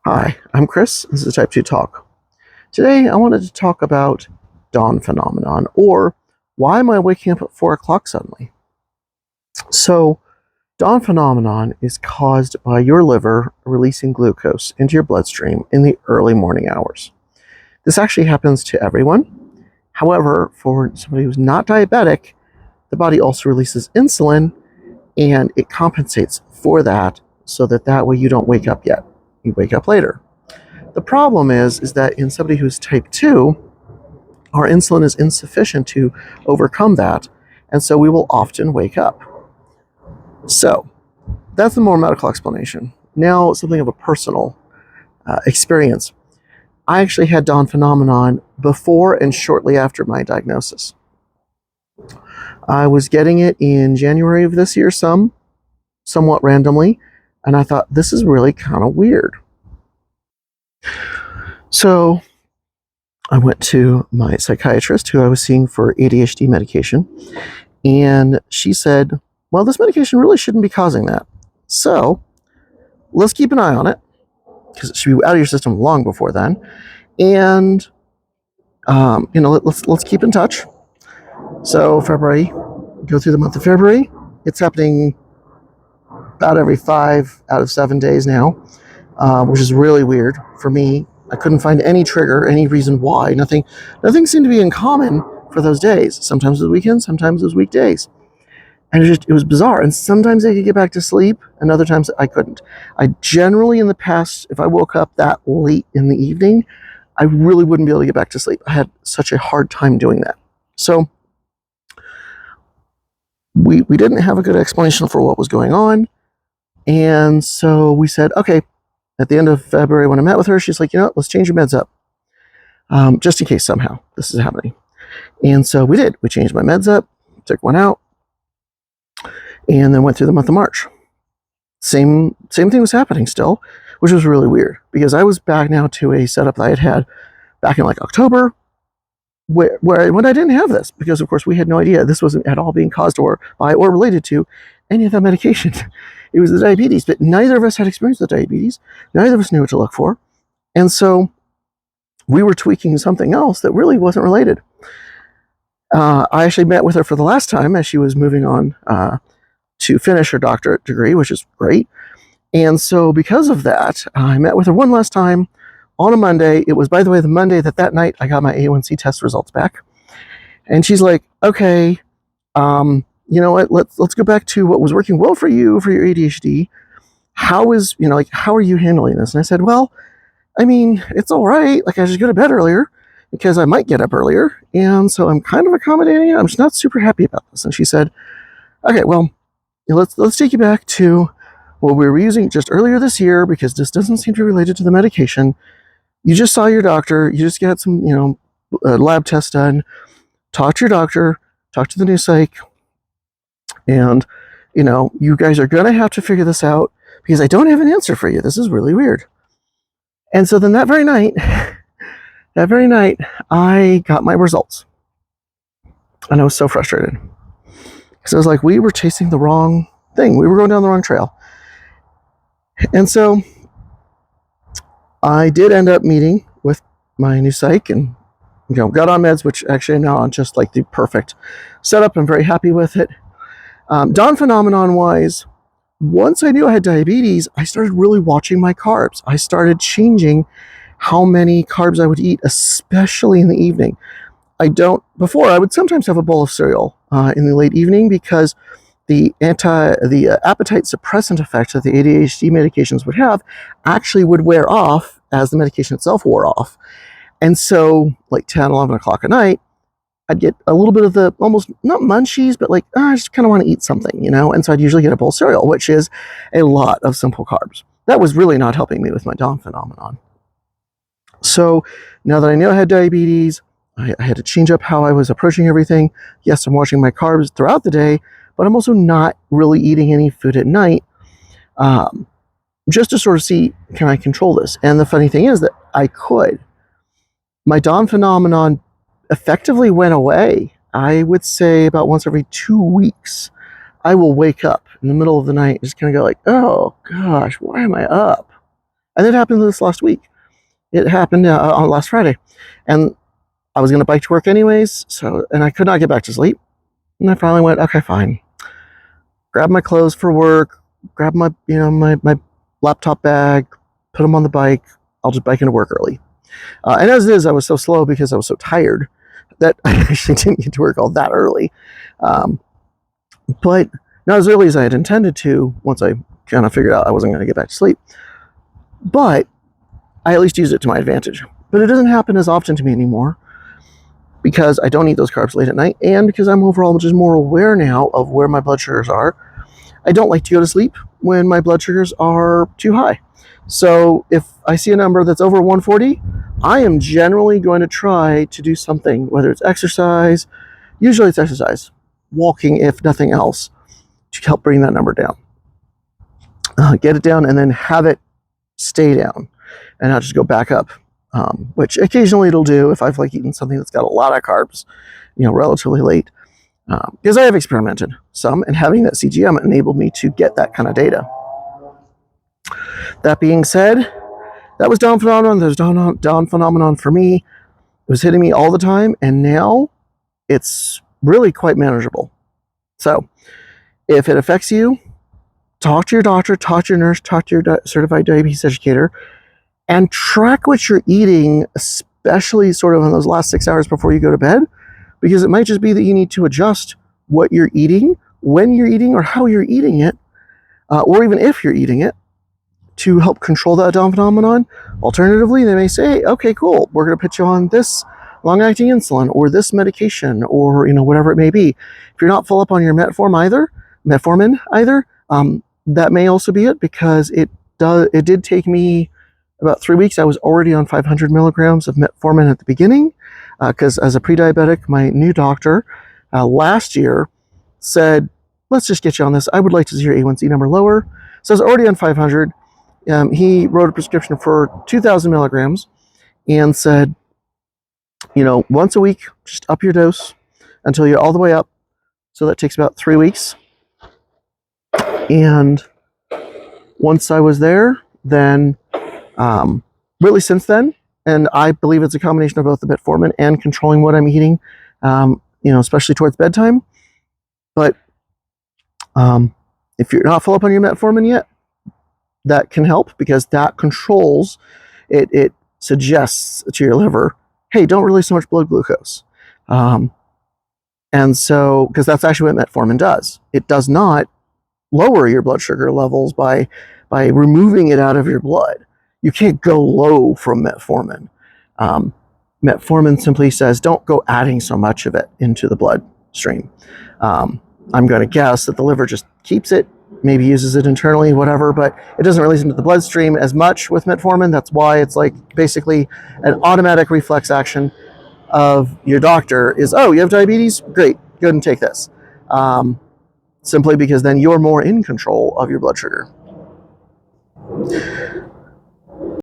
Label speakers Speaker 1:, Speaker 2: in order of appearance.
Speaker 1: Hi, I'm Chris. This is Type 2 Talk. Today I wanted to talk about dawn phenomenon, or why am I waking up at 4 o'clock suddenly? So, dawn phenomenon is caused by your liver releasing glucose into your bloodstream in the early morning hours. This actually happens to everyone. However, for somebody who's not diabetic, the body also releases insulin and it compensates for that so that way you don't wake up yet. You wake up later. The problem is that in somebody who's type 2, our insulin is insufficient to overcome that, and so we will often wake up. So that's the more medical explanation. Now, something of a personal experience. I actually had dawn phenomenon before and shortly after my diagnosis. I was getting it in January of this year, somewhat randomly, and I thought, this is really kind of weird. So I went to my psychiatrist who I was seeing for ADHD medication, and she said, well, this medication really shouldn't be causing that. So let's keep an eye on it, because it should be out of your system long before then. And, let's keep in touch. So February, go through the month of February. It's happening about every 5 out of 7 days now, which is really weird for me. I couldn't find any trigger, any reason why. Nothing seemed to be in common for those days. Sometimes it was weekends, sometimes it was weekdays. And it was bizarre. And sometimes I could get back to sleep, and other times I couldn't. I generally, in the past, if I woke up that late in the evening, I really wouldn't be able to get back to sleep. I had such a hard time doing that. So we didn't have a good explanation for what was going on. And so we said, okay, at the end of February when I met with her, she's like, let's change your meds up. Just in case somehow this is happening. And so we did. We changed my meds up, took one out, and then went through the month of March. Same thing was happening still, which was really weird because I was back now to a setup that I had back in like October, when I didn't have this, because of course we had no idea this wasn't at all being caused by or related to any of that medication. It was the diabetes, but neither of us had experience with diabetes. Neither of us knew what to look for. And so we were tweaking something else that really wasn't related. I actually met with her for the last time as she was moving on to finish her doctorate degree, which is great. And so because of that, I met with her one last time on a Monday. It was, by the way, the Monday that night I got my A1C test results back. And she's like, okay, you know what, let's go back to what was working well for you for your ADHD. How are you handling this? And I said, well, I mean, it's all right. Like, I just go to bed earlier because I might get up earlier. And so I'm kind of accommodating it. I'm just not super happy about this. And she said, okay, well, let's take you back to what we were using just earlier this year, because this doesn't seem to be related to the medication. You just saw your doctor. You just got some, lab tests done. Talk to your doctor. Talk to the new psych. And, you guys are going to have to figure this out because I don't have an answer for you. This is really weird. And so then that very night, I got my results. And I was so frustrated. Because I was like, we were chasing the wrong thing. We were going down the wrong trail. And so I did end up meeting with my new psych and, got on meds, which actually I'm now on just like the perfect setup. I'm very happy with it. Dawn phenomenon wise, once I knew I had diabetes, I started really watching my carbs. I started changing how many carbs I would eat, especially in the evening. Before I would sometimes have a bowl of cereal in the late evening because the appetite suppressant effect that the ADHD medications would have actually would wear off as the medication itself wore off. And so like 10, 11 o'clock at night, I'd get a little bit of the almost not munchies, but like, I just kind of want to eat something, And so I'd usually get a bowl of cereal, which is a lot of simple carbs. That was really not helping me with my dawn phenomenon. So now that I knew I had diabetes, I had to change up how I was approaching everything. Yes, I'm watching my carbs throughout the day, but I'm also not really eating any food at night, just to sort of see, can I control this? And the funny thing is that I could. My dawn phenomenon effectively went away. I would say about once every 2 weeks, I will wake up in the middle of the night and just kind of go like, oh gosh, why am I up? And it happened this last week. It happened on last Friday. And I was going to bike to work anyways, and I could not get back to sleep. And I finally went, okay, fine. Grab my clothes for work, grab my laptop bag, put them on the bike. I'll just bike into work early. And as it is, I was so slow because I was so tired that I actually didn't get to work all that early. But not as early as I had intended to once I kind of figured out I wasn't going to get back to sleep. But I at least used it to my advantage. But it doesn't happen as often to me anymore because I don't eat those carbs late at night and because I'm overall just more aware now of where my blood sugars are. I don't like to go to sleep when my blood sugars are too high. So if I see a number that's over 140, I am generally going to try to do something, whether it's exercise, usually it's exercise, walking if nothing else, to help bring that number down. Get it down and then have it stay down and not just go back up, which occasionally it'll do if I've eaten something that's got a lot of carbs, relatively late. Because I have experimented some, and having that CGM enabled me to get that kind of data. That being said, that was down phenomenon. There's down phenomenon for me. It was hitting me all the time, and now it's really quite manageable. So if it affects you, talk to your doctor, talk to your nurse, talk to your certified diabetes educator, and track what you're eating, especially sort of in those last 6 hours before you go to bed, because it might just be that you need to adjust what you're eating, when you're eating, or how you're eating it, or even if you're eating it, to help control that down phenomenon. Alternatively, they may say, okay, cool, we're going to put you on this long-acting insulin or this medication or whatever it may be. If you're not full up on your metformin either, that may also be it, because it did take me about 3 weeks. I was already on 500 milligrams of metformin at the beginning, because as a pre-diabetic, my new doctor last year said, let's just get you on this. I would like to see your A1C number lower. So I was already on 500. He wrote a prescription for 2,000 milligrams and said, once a week, just up your dose until you're all the way up. So that takes about 3 weeks. And once I was there, then really since then, and I believe it's a combination of both the metformin and controlling what I'm eating, especially towards bedtime. But if you're not full up on your metformin yet, that can help, because that controls it. It suggests to your liver, hey, don't release so much blood glucose. And so, because that's actually what metformin does. It does not lower your blood sugar levels by removing it out of your blood. You can't go low from metformin. Metformin simply says, don't go adding so much of it into the bloodstream. I'm going to guess that the liver just keeps it, maybe uses it internally, whatever, but it doesn't release into the bloodstream as much with metformin. That's why it's basically an automatic reflex action of your doctor is, oh, you have diabetes? Great, go ahead and take this. Simply because then you're more in control of your blood sugar.